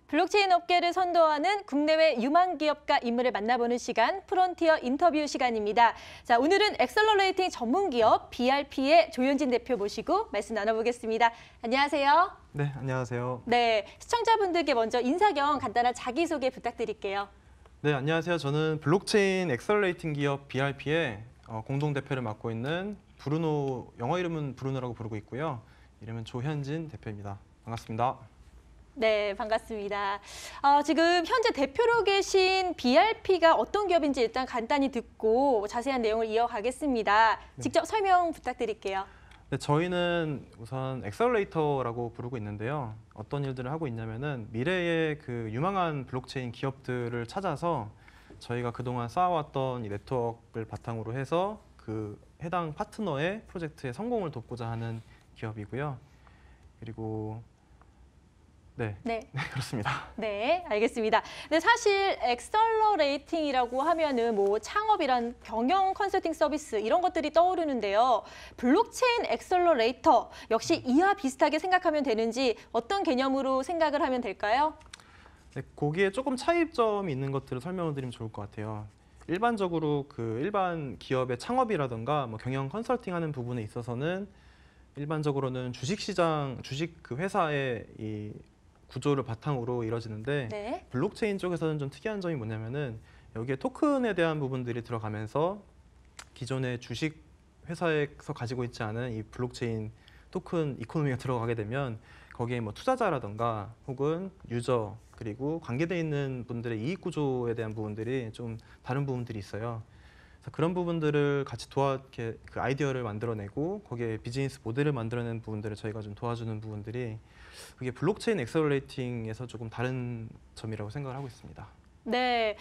블록체인 업계를 선도하는 국내외 유망 기업가 인물을 만나보는 시간, 프론티어 인터뷰 시간입니다. 자, 오늘은 엑셀러레이팅 전문 기업 BRP의 조현진 대표 모시고 말씀 나눠보겠습니다. 안녕하세요. 네, 안녕하세요. 네, 시청자분들께 먼저 인사 겸 간단한 자기소개 부탁드릴게요. 네, 안녕하세요. 저는 블록체인 엑셀러레이팅 기업 BRP의 공동대표를 맡고 있는 브루노, 영어 이름은 브루노라고 부르고 있고요. 이름은 조현진 대표입니다. 반갑습니다. 네, 반갑습니다. 지금 현재 대표로 계신 BRP가 어떤 기업인지 일단 간단히 듣고 자세한 내용을 이어가겠습니다. 직접 설명 부탁드릴게요. 네, 저희는 우선 엑셀러레이터라고 부르고 있는데요. 어떤 일들을 하고 있냐면은 미래의 그 유망한 블록체인 기업들을 찾아서 저희가 그동안 쌓아왔던 이 네트워크를 바탕으로 해서 그 해당 파트너의 프로젝트의 성공을 돕고자 하는 기업이고요. 그리고 네, 그렇습니다. 네, 알겠습니다. 근데 사실 엑셀러레이팅이라고 하면은 뭐 창업이란 경영 컨설팅 서비스 이런 것들이 떠오르는데요. 블록체인 엑셀러레이터 역시 이와 비슷하게 생각하면 되는지 어떤 개념으로 생각을 하면 될까요? 네, 거기에 조금 차이점이 있는 것들을 설명을 드리면 좋을 것 같아요. 일반적으로 그 일반 기업의 창업이라든가 뭐 경영 컨설팅하는 부분에 있어서는 일반적으로는 주식시장, 주식 그 회사의 이 구조를 바탕으로 이루어지는데 네. 블록체인 쪽에서는 좀 특이한 점이 뭐냐면은 여기에 토큰에 대한 부분들이 들어가면서 기존의 주식 회사에서 가지고 있지 않은 이 블록체인 토큰 이코노미가 들어가게 되면 거기에 뭐 투자자라든가 혹은 유저 그리고 관계되어 있는 분들의 이익 구조에 대한 부분들이 좀 다른 부분들이 있어요. 그래서 그런 부분들을 같이 이렇게 그 아이디어를 만들어내고 거기에 비즈니스 모델을 만들어내는 부분들을 저희가 좀 도와주는 부분들이 그게 블록체인 엑셀러레이팅에서 조금 다른 점이라고 생각을 하고 있습니다. 네,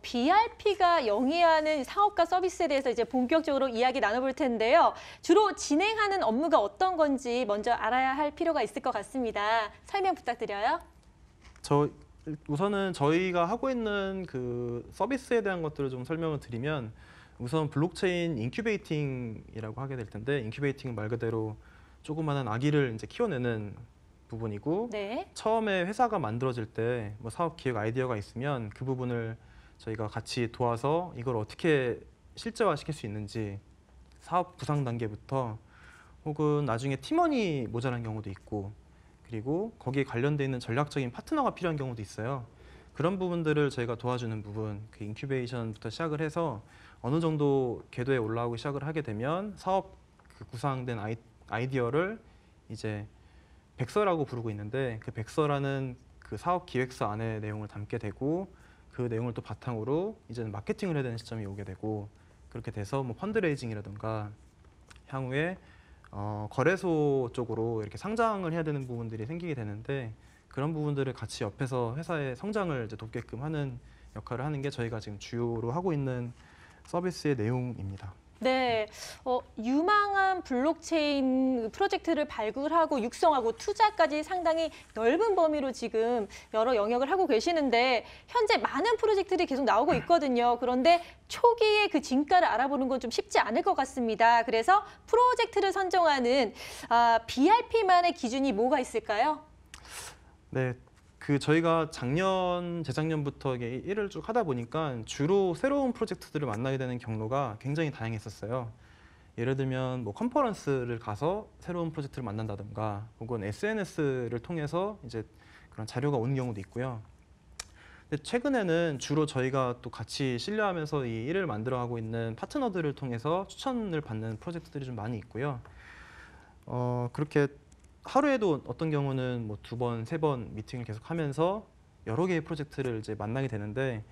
BRP가 영위하는 사업과 서비스에 대해서 이제 본격적으로 이야기 나눠볼 텐데요. 주로 진행하는 업무가 어떤 건지 먼저 알아야 할 필요가 있을 것 같습니다. 설명 부탁드려요. 우선은 저희가 하고 있는 그 서비스에 대한 것들을 좀 설명을 드리면 우선 블록체인 인큐베이팅이라고 하게 될 텐데 인큐베이팅은 말 그대로 조그마한 아기를 이제 키워내는 부분이고 네. 처음에 회사가 만들어질 때 뭐 사업 기획 아이디어가 있으면 그 부분을 저희가 같이 도와서 이걸 어떻게 실제화시킬 수 있는지 사업 구상 단계부터 혹은 나중에 팀원이 모자란 경우도 있고 그리고 거기에 관련돼 있는 전략적인 파트너가 필요한 경우도 있어요. 그런 부분들을 저희가 도와주는 부분, 그 인큐베이션부터 시작을 해서 어느 정도 궤도에 올라오기 시작을 하게 되면 사업 그 구상된 아이디어를 이제 백서라고 부르고 있는데 그 백서라는 그 사업 기획서 안에 내용을 담게 되고 그 내용을 또 바탕으로 이제는 마케팅을 해야 되는 시점이 오게 되고 그렇게 돼서 뭐 펀드레이징이라든가 향후에 거래소 쪽으로 이렇게 상장을 해야 되는 부분들이 생기게 되는데 그런 부분들을 같이 옆에서 회사의 성장을 이제 돕게끔 하는 역할을 하는 게 저희가 지금 주요로 하고 있는 서비스의 내용입니다. 네, 유망한 블록체인 프로젝트를 발굴하고 육성하고 투자까지 상당히 넓은 범위로 지금 여러 영역을 하고 계시는데 현재 많은 프로젝트들이 계속 나오고 있거든요. 그런데 초기에 그 진가를 알아보는 건 좀 쉽지 않을 것 같습니다. 그래서 프로젝트를 선정하는 BRP만의 기준이 뭐가 있을까요? 네. 그 저희가 재작년부터 이게 일을 쭉 하다 보니까 주로 새로운 프로젝트들을 만나게 되는 경로가 굉장히 다양했었어요. 예를 들면 뭐 컨퍼런스를 가서 새로운 프로젝트를 만난다든가 혹은 SNS를 통해서 이제 그런 자료가 오는 경우도 있고요. 근데 최근에는 주로 저희가 또 같이 신뢰하면서 이 일을 만들어가고 있는 파트너들을 통해서 추천을 받는 프로젝트들이 좀 많이 있고요. 그렇게 하루에도 어떤 경우는 뭐 2번, 3번 미팅을 계속하면서 여러 개의 프로젝트를 이제 만나게 되는데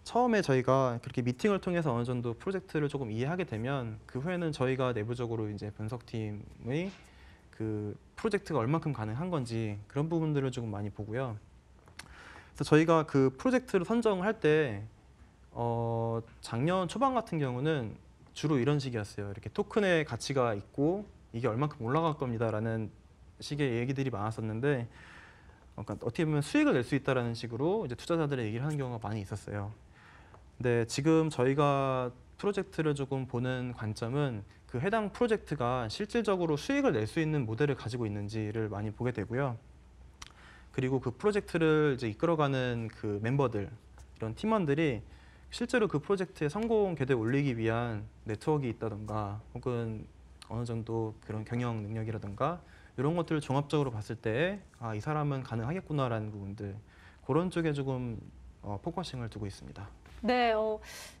처음에 저희가 그렇게 미팅을 통해서 어느 정도 프로젝트를 조금 이해하게 되면 그 후에는 저희가 내부적으로 이제 분석팀의 그 프로젝트가 얼만큼 가능한 건지 그런 부분들을 조금 많이 보고요. 그래서 저희가 그 프로젝트를 선정할 때 작년 초반 같은 경우는 주로 이런 식이었어요. 이렇게 토큰의 가치가 있고 이게 얼만큼 올라갈 겁니다라는 식의 얘기들이 많았었는데 그러니까 어떻게 보면 수익을 낼 수 있다라는 식으로 이제 투자자들의 얘기를 하는 경우가 많이 있었어요. 근데 지금 저희가 프로젝트를 조금 보는 관점은 그 해당 프로젝트가 실질적으로 수익을 낼 수 있는 모델을 가지고 있는지를 많이 보게 되고요. 그리고 그 프로젝트를 이제 이끌어가는 그 멤버들, 이런 팀원들이 실제로 그 프로젝트의 성공 궤도에 올리기 위한 네트워크가 있다던가 혹은 어느 정도 그런 경영 능력이라던가 이런 것들을 종합적으로 봤을 때 아, 이 사람은 가능하겠구나라는 부분들 그런 쪽에 조금 포커싱을 두고 있습니다. 네,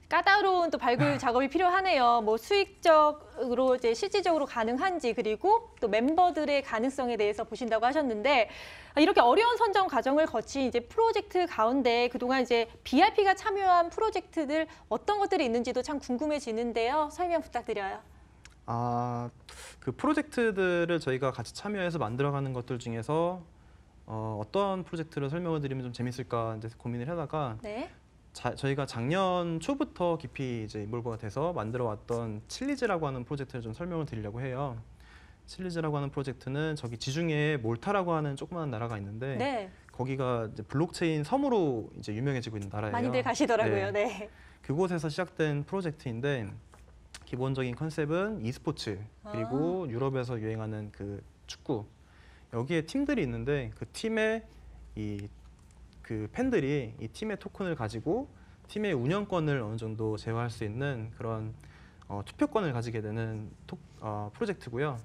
까다로운 또 발굴 작업이 필요하네요. 뭐 수익적으로 이제 실질적으로 가능한지 그리고 또 멤버들의 가능성에 대해서 보신다고 하셨는데 이렇게 어려운 선정 과정을 거친 이제 프로젝트 가운데 그동안 이제 BRP가 참여한 프로젝트들 어떤 것들이 있는지도 참 궁금해지는데요. 설명 부탁드려요. 그 프로젝트들을 저희가 같이 참여해서 만들어가는 것들 중에서 어떤 프로젝트를 설명을 드리면 좀 재밌을까 이제 고민을 하다가 네. 저희가 작년 초부터 깊이 이제 인볼브가 돼서 만들어왔던 칠리즈라고 하는 프로젝트를 좀 설명을 드리려고 해요. 칠리즈라고 하는 프로젝트는 저기 지중해에 몰타라고 하는 조그마한 나라가 있는데 네. 거기가 이제 블록체인 섬으로 이제 유명해지고 있는 나라예요. 많이들 가시더라고요. 네. 네. 그곳에서 시작된 프로젝트인데 기본적인 컨셉은 e스포츠 그리고 유럽에서 유행하는 그 축구 여기에 팀들이 있는데 그 팀의 그 팬들이 이 팀의 토큰을 가지고 팀의 운영권을 어느 정도 제어할 수 있는 그런 투표권을 가지게 되는 프로젝트고요.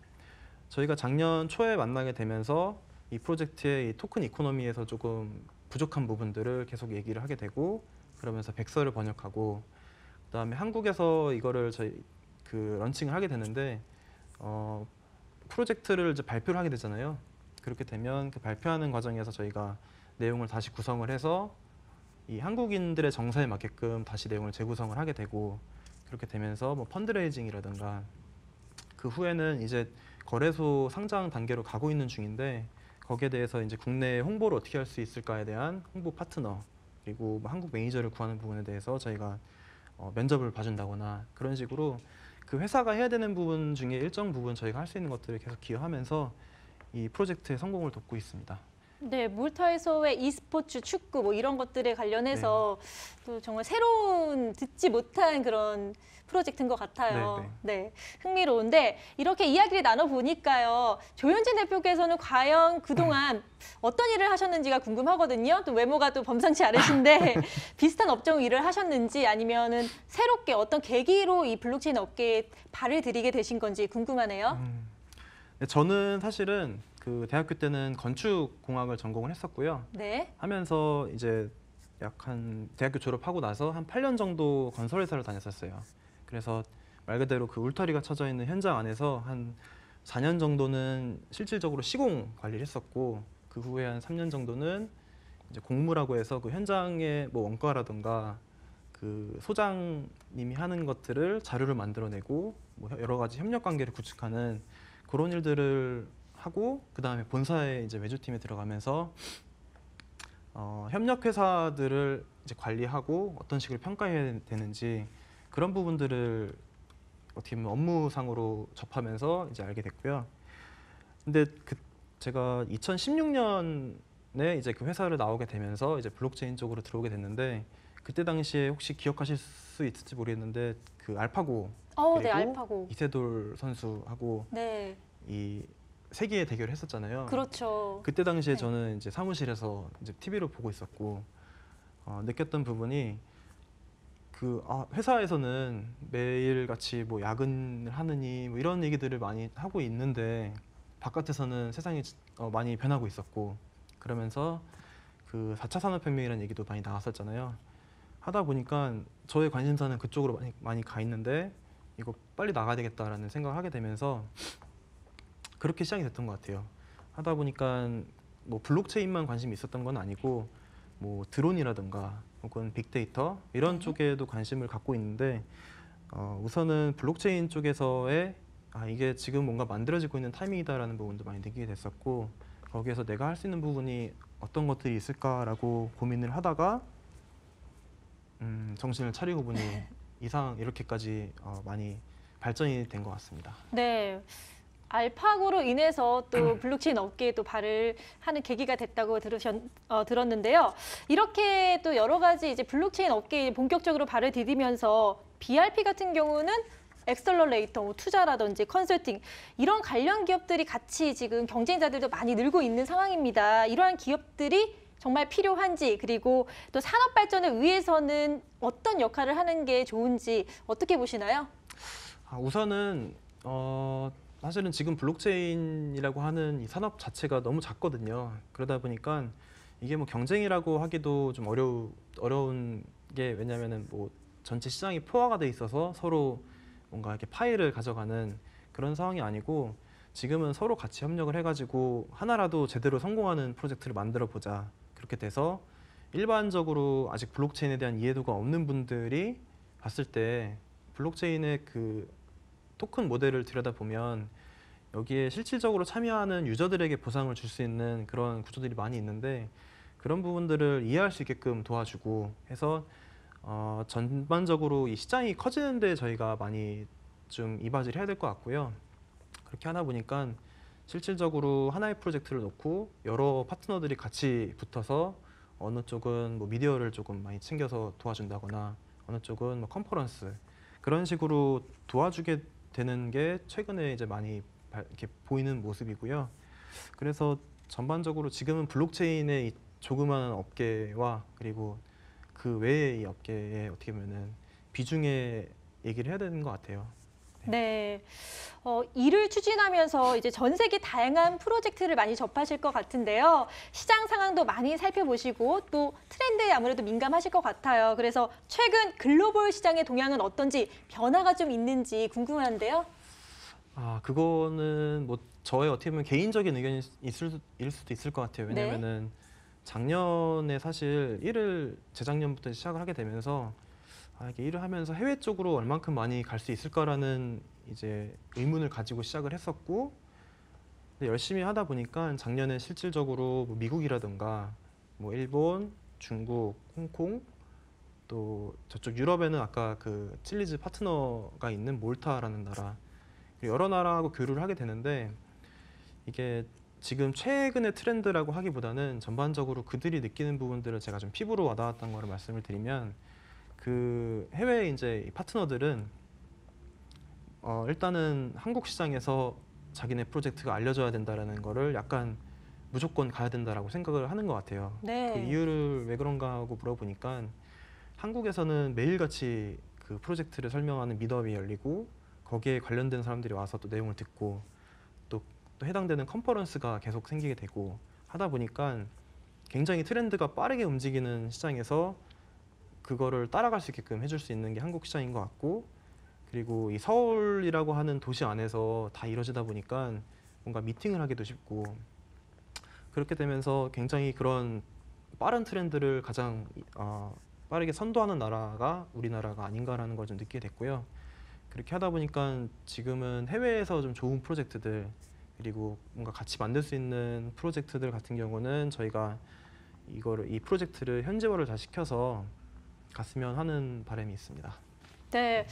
저희가 작년 초에 만나게 되면서 이 프로젝트의 이 토큰 이코노미에서 조금 부족한 부분들을 계속 얘기를 하게 되고 그러면서 백서를 번역하고 그다음에 한국에서 이거를 저희 그 런칭을 하게 되는데 프로젝트를 이제 발표를 하게 되잖아요. 그렇게 되면 그 발표하는 과정에서 저희가 내용을 다시 구성을 해서 이 한국인들의 정서에 맞게끔 다시 내용을 재구성을 하게 되고 그렇게 되면서 뭐 펀드레이징이라든가 그 후에는 이제 거래소 상장 단계로 가고 있는 중인데 거기에 대해서 이제 국내 홍보를 어떻게 할 수 있을까에 대한 홍보 파트너 그리고 뭐 한국 매니저를 구하는 부분에 대해서 저희가 면접을 봐준다거나 그런 식으로 그 회사가 해야 되는 부분 중에 일정 부분 저희가 할 수 있는 것들을 계속 기여하면서 이 프로젝트의 성공을 돕고 있습니다. 네, 몰타에서의 e스포츠, 축구 뭐 이런 것들에 관련해서 또 정말 새로운 듣지 못한 그런 프로젝트인 것 같아요. 네, 흥미로운데 이렇게 이야기를 나눠보니까요. 조현진 대표께서는 과연 그동안 어떤 일을 하셨는지가 궁금하거든요. 또 외모가 또 범상치 않으신데 비슷한 업종 일을 하셨는지 아니면은 새롭게 어떤 계기로 이 블록체인 업계에 발을 들이게 되신 건지 궁금하네요. 저는 사실은 그 대학교 때는 건축공학을 전공을 했었고요. 네. 하면서 이제 약 한 대학교 졸업하고 나서 한 8년 정도 건설회사를 다녔었어요. 그래서 말 그대로 그 울타리가 쳐져 있는 현장 안에서 한 4년 정도는 실질적으로 시공 관리를 했었고 그 후에 한 3년 정도는 이제 공무라고 해서 그 현장의 뭐 원가라든가 그 소장님이 하는 것들을 자료를 만들어내고 뭐 여러 가지 협력 관계를 구축하는 그런 일들을 하고 그 다음에 본사에 이제 외주팀에 들어가면서 협력 회사들을 이제 관리하고 어떤 식으로 평가해야 되는지 그런 부분들을 어떻게 보면 업무상으로 접하면서 이제 알게 됐고요. 근데 제가 2016년에 이제 그 회사를 나오게 되면서 이제 블록체인 쪽으로 들어오게 됐는데 그때 당시에 혹시 기억하실 수 있을지 모르겠는데 그 알파고 그리고 네, 알파고. 이세돌 선수하고 네. 이 세계의 대결을 했었잖아요. 그렇죠. 그때 당시에 네. 저는 이제 사무실에서 이제 TV로 보고 있었고 느꼈던 부분이 회사에서는 매일 같이 뭐 야근을 하느니 뭐 이런 얘기들을 많이 하고 있는데 바깥에서는 세상이 많이 변하고 있었고 그러면서 그 4차 산업혁명이라는 얘기도 많이 나왔었잖아요. 하다 보니까 저의 관심사는 그쪽으로 많이 가 있는데 이거 빨리 나가야 되겠다라는 생각을 하게 되면서 그렇게 시작이 됐던 것 같아요. 하다 보니까 뭐 블록체인만 관심이 있었던 건 아니고 뭐 드론이라든가 혹은 빅데이터 이런 쪽에도 관심을 갖고 있는데 우선은 블록체인 쪽에서의 이게 지금 뭔가 만들어지고 있는 타이밍이다라는 부분도 많이 느끼게 됐었고 거기에서 내가 할 수 있는 부분이 어떤 것들이 있을까라고 고민을 하다가 정신을 차리고 보니 이상 이렇게까지 많이 발전이 된 것 같습니다. 네. 알파고로 인해서 또 블록체인 업계에 또 발을 하는 계기가 됐다고 들었는데요. 이렇게 또 여러 가지 이제 블록체인 업계에 본격적으로 발을 디디면서 BRP 같은 경우는 엑셀러레이터, 투자라든지 컨설팅 이런 관련 기업들이 같이 지금 경쟁자들도 많이 늘고 있는 상황입니다. 이러한 기업들이 정말 필요한지 그리고 또 산업 발전을 위해서는 어떤 역할을 하는 게 좋은지 어떻게 보시나요? 우선은 사실은 지금 블록체인이라고 하는 이 산업 자체가 너무 작거든요. 그러다 보니까 이게 뭐 경쟁이라고 하기도 좀 어려운 게 왜냐하면은 뭐 전체 시장이 포화가 돼 있어서 서로 뭔가 이렇게 파일을 가져가는 그런 상황이 아니고 지금은 서로 같이 협력을 해가지고 하나라도 제대로 성공하는 프로젝트를 만들어 보자. 그렇게 돼서 일반적으로 아직 블록체인에 대한 이해도가 없는 분들이 봤을 때 블록체인의 그 토큰 모델을 들여다보면 여기에 실질적으로 참여하는 유저들에게 보상을 줄 수 있는 그런 구조들이 많이 있는데 그런 부분들을 이해할 수 있게끔 도와주고 해서 전반적으로 이 시장이 커지는데 저희가 많이 좀 이바지를 해야 될 것 같고요. 그렇게 하다 보니까 실질적으로 하나의 프로젝트를 놓고 여러 파트너들이 같이 붙어서 어느 쪽은 뭐 미디어를 조금 많이 챙겨서 도와준다거나 어느 쪽은 뭐 컨퍼런스 그런 식으로 도와주게 되는 게 최근에 이제 많이 이렇게 보이는 모습이고요. 그래서 전반적으로 지금은 블록체인의 이 조그마한 업계와 그리고 그 외의 이 업계에 어떻게 보면은 비중의 얘기를 해야 되는 것 같아요. 네. 이를 추진하면서 이제 전 세계 다양한 프로젝트를 많이 접하실 것 같은데요. 시장 상황도 많이 살펴보시고 또 트렌드에 아무래도 민감하실 것 같아요. 그래서 최근 글로벌 시장의 동향은 어떤지 변화가 좀 있는지 궁금한데요. 그거는 뭐 저의 어떻게 보면 개인적인 의견일 수도 있을 것 같아요. 왜냐면은 작년에 사실 재작년부터 시작을 하게 되면서 이게 일을 하면서 해외 쪽으로 얼만큼 많이 갈 수 있을까라는 이제 의문을 가지고 시작을 했었고 근데 열심히 하다 보니까 작년에 실질적으로 뭐 미국이라든가 뭐 일본, 중국, 홍콩 또 저쪽 유럽에는 아까 그 칠리즈 파트너가 있는 몰타라는 나라 여러 나라하고 교류를 하게 되는데 이게 지금 최근의 트렌드라고 하기보다는 전반적으로 그들이 느끼는 부분들을 제가 좀 피부로 와닿았던 거를 말씀을 드리면 그 해외 이제 파트너들은 일단은 한국 시장에서 자기네 프로젝트가 알려져야 된다라는 거를 약간 무조건 가야 된다라고 생각을 하는 것 같아요. 네. 그 이유를 왜 그런가 하고 물어보니까 한국에서는 매일같이 그 프로젝트를 설명하는 미트업이 열리고 거기에 관련된 사람들이 와서 또 내용을 듣고 또 해당되는 컨퍼런스가 계속 생기게 되고 하다 보니까 굉장히 트렌드가 빠르게 움직이는 시장에서 그거를 따라갈 수 있게끔 해줄 수 있는 게 한국 시장인 것 같고 그리고 이 서울이라고 하는 도시 안에서 다 이루어지다 보니까 뭔가 미팅을 하기도 쉽고 그렇게 되면서 굉장히 그런 빠른 트렌드를 가장 빠르게 선도하는 나라가 우리나라가 아닌가라는 걸 좀 느끼게 됐고요. 그렇게 하다 보니까 지금은 해외에서 좀 좋은 프로젝트들 그리고 뭔가 같이 만들 수 있는 프로젝트들 같은 경우는 저희가 이 프로젝트를 현지화를 다 시켜서 갔으면 하는 바람이 있습니다. 네,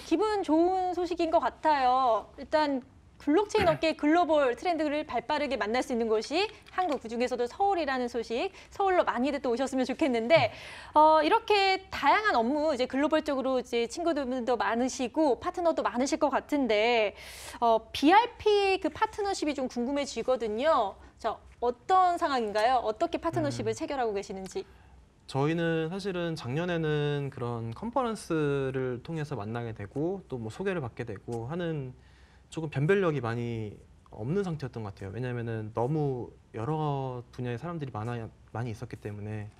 기분 좋은 소식인 것 같아요. 일단 블록체인 업계의 글로벌 트렌드를 발빠르게 만날 수 있는 곳이 한국, 그중에서도 서울이라는 소식, 서울로 많이들 또 오셨으면 좋겠는데 이렇게 다양한 업무 이제 글로벌적으로 이제 친구들도 많으시고 파트너도 많으실 것 같은데 BRP 그 파트너십이 좀 궁금해지거든요. 자, 어떤 상황인가요? 어떻게 파트너십을 체결하고 계시는지? 저희는 사실은 작년에는 그런 컨퍼런스를 통해서 만나게 되고 또 뭐 소개를 받게 되고 하는 조금 변별력이 많이 없는 상태였던 것 같아요. 왜냐하면은 너무 여러 분야의 사람들이 많이 있었기 때문에.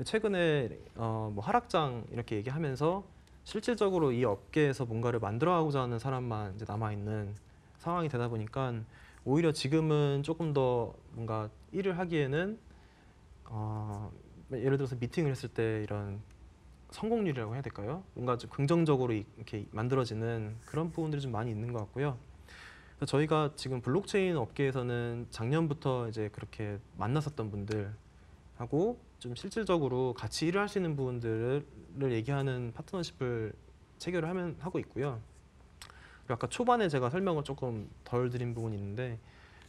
최근에 뭐 하락장 이렇게 얘기하면서 실질적으로 이 업계에서 뭔가를 만들어가고자 하는 사람만 이제 남아 있는 상황이 되다 보니까 오히려 지금은 조금 더 뭔가 일을 하기에는 예를 들어서 미팅을 했을 때 이런 성공률이라고 해야 될까요? 뭔가 좀 긍정적으로 이렇게 만들어지는 그런 부분들이 좀 많이 있는 것 같고요. 그래서 저희가 지금 블록체인 업계에서는 작년부터 이제 그렇게 만났었던 분들하고 좀 실질적으로 같이 일을 할 수 있는 부분들을 얘기하는 파트너십을 체결을 하고 있고요. 그리고 아까 초반에 제가 설명을 조금 덜 드린 부분이 있는데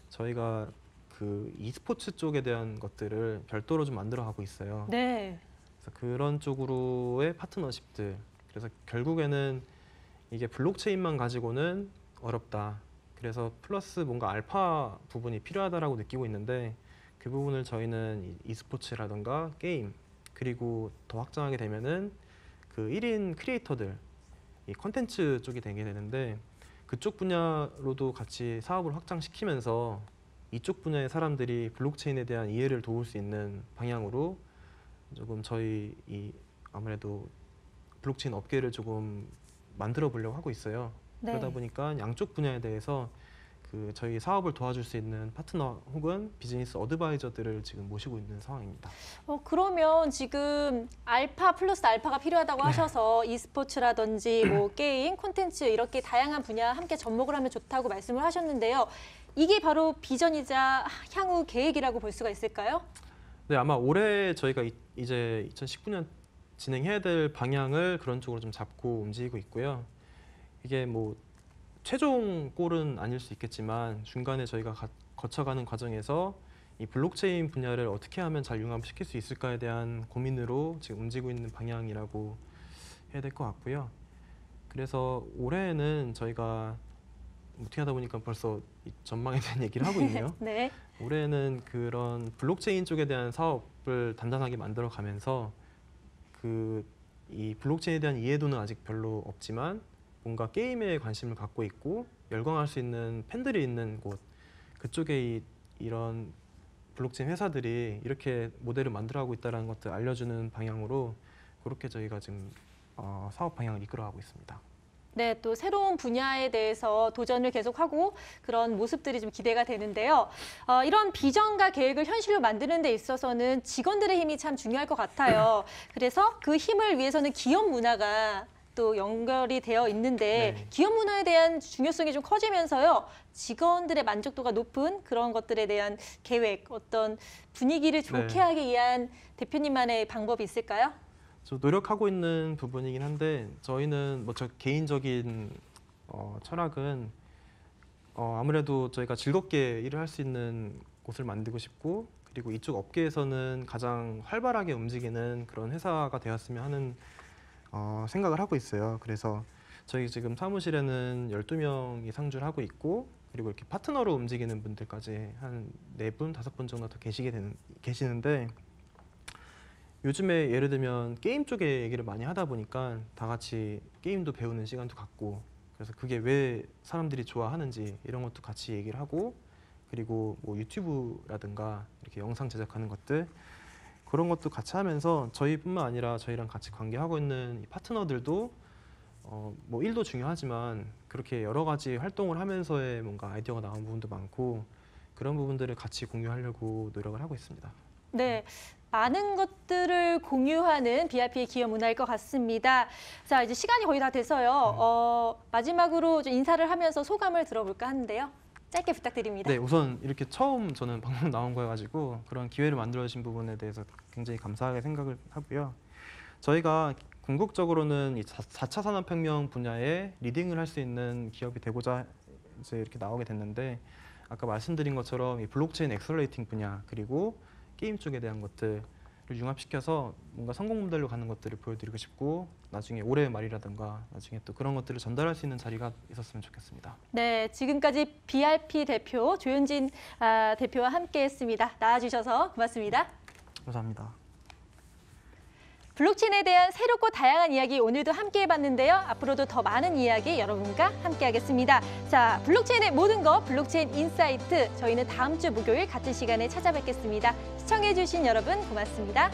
저희가 그 e스포츠 쪽에 대한 것들을 별도로 좀 만들어 가고 있어요. 네. 그래서 그런 쪽으로의 파트너십들. 그래서 결국에는 이게 블록체인만 가지고는 어렵다. 그래서 플러스 뭔가 알파 부분이 필요하다라고 느끼고 있는데 그 부분을 저희는 e스포츠라든가 게임 그리고 더 확장하게 되면은 그 1인 크리에이터들 이 컨텐츠 쪽이 되게 되는데 그쪽 분야로도 같이 사업을 확장시키면서 이쪽 분야의 사람들이 블록체인에 대한 이해를 도울 수 있는 방향으로 조금 저희 아무래도 블록체인 업계를 조금 만들어 보려고 하고 있어요. 네. 그러다 보니까 양쪽 분야에 대해서 그 저희 사업을 도와줄 수 있는 파트너 혹은 비즈니스 어드바이저들을 지금 모시고 있는 상황입니다. 그러면 지금 알파 플러스 알파가 필요하다고 하셔서 e스포츠라든지 뭐 게임, 콘텐츠 이렇게 다양한 분야 함께 접목을 하면 좋다고 말씀을 하셨는데요. 이게 바로 비전이자 향후 계획이라고 볼 수가 있을까요? 네, 아마 올해 저희가 이제 2019년 진행해야 될 방향을 그런 쪽으로 좀 잡고 움직이고 있고요. 이게 뭐 최종 골은 아닐 수 있겠지만 중간에 저희가 거쳐가는 과정에서 이 블록체인 분야를 어떻게 하면 잘 융합시킬 수 있을까에 대한 고민으로 지금 움직이고 있는 방향이라고 해야 될 것 같고요. 그래서 올해는 저희가 어떻게 하다 보니까 벌써 이 전망에 대한 얘기를 하고 있네요. 네. 올해는 그런 블록체인 쪽에 대한 사업을 단단하게 만들어 가면서 이 블록체인에 대한 이해도는 아직 별로 없지만 뭔가 게임에 관심을 갖고 있고 열광할 수 있는 팬들이 있는 곳 그쪽에 이런 블록체인 회사들이 이렇게 모델을 만들어가고 있다는 것들 알려주는 방향으로 그렇게 저희가 지금 사업 방향을 이끌어가고 있습니다. 네, 또 새로운 분야에 대해서 도전을 계속하고 그런 모습들이 좀 기대가 되는데요. 이런 비전과 계획을 현실로 만드는 데 있어서는 직원들의 힘이 참 중요할 것 같아요. 그래서 그 힘을 위해서는 기업 문화가 또 연결이 되어 있는데 네. 기업 문화에 대한 중요성이 좀 커지면서요. 직원들의 만족도가 높은 그런 것들에 대한 계획, 어떤 분위기를 좋게 네. 하기 위한 대표님만의 방법이 있을까요? 저 노력하고 있는 부분이긴 한데 저희는 뭐 저 개인적인 철학은 아무래도 저희가 즐겁게 일을 할 수 있는 곳을 만들고 싶고 그리고 이쪽 업계에서는 가장 활발하게 움직이는 그런 회사가 되었으면 하는 생각을 하고 있어요. 그래서 저희 지금 사무실에는 12명이 상주를 하고 있고 그리고 이렇게 파트너로 움직이는 분들까지 한 4분, 5분 정도 더 계시는데 요즘에 예를 들면 게임 쪽에 얘기를 많이 하다 보니까 다 같이 게임도 배우는 시간도 갖고 그래서 그게 왜 사람들이 좋아하는지 이런 것도 같이 얘기를 하고 그리고 뭐 유튜브라든가 이렇게 영상 제작하는 것들 그런 것도 같이 하면서 저희뿐만 아니라 저희랑 같이 관계하고 있는 이 파트너들도 뭐 일도 중요하지만 그렇게 여러 가지 활동을 하면서의 뭔가 아이디어가 나온 부분도 많고 그런 부분들을 같이 공유하려고 노력을 하고 있습니다. 네. 많은 것들을 공유하는 BRP의 기업 문화일 것 같습니다. 자, 이제 시간이 거의 다 돼서요. 마지막으로 좀 인사를 하면서 소감을 들어볼까 하는데요. 짧게 부탁드립니다. 네, 우선 이렇게 처음 저는 방송 나온 거여가지고 그런 기회를 만들어주신 부분에 대해서 굉장히 감사하게 생각을 하고요. 저희가 궁극적으로는 이 4차 산업혁명 분야에 리딩을 할 수 있는 기업이 되고자 이제 이렇게 나오게 됐는데 아까 말씀드린 것처럼 이 블록체인 엑셀러레이팅 분야 그리고 게임 쪽에 대한 것들을 융합시켜서 뭔가 성공 모델로 가는 것들을 보여드리고 싶고 나중에 올해 말이라든가 나중에 또 그런 것들을 전달할 수 있는 자리가 있었으면 좋겠습니다. 네, 지금까지 BRP 대표 조윤진 대표와 함께했습니다. 나와주셔서 고맙습니다. 감사합니다. 블록체인에 대한 새롭고 다양한 이야기 오늘도 함께 해봤는데요. 앞으로도 더 많은 이야기 여러분과 함께 하겠습니다. 자, 블록체인의 모든 것, 블록체인 인사이트. 저희는 다음 주 목요일 같은 시간에 찾아뵙겠습니다. 시청해주신 여러분 고맙습니다.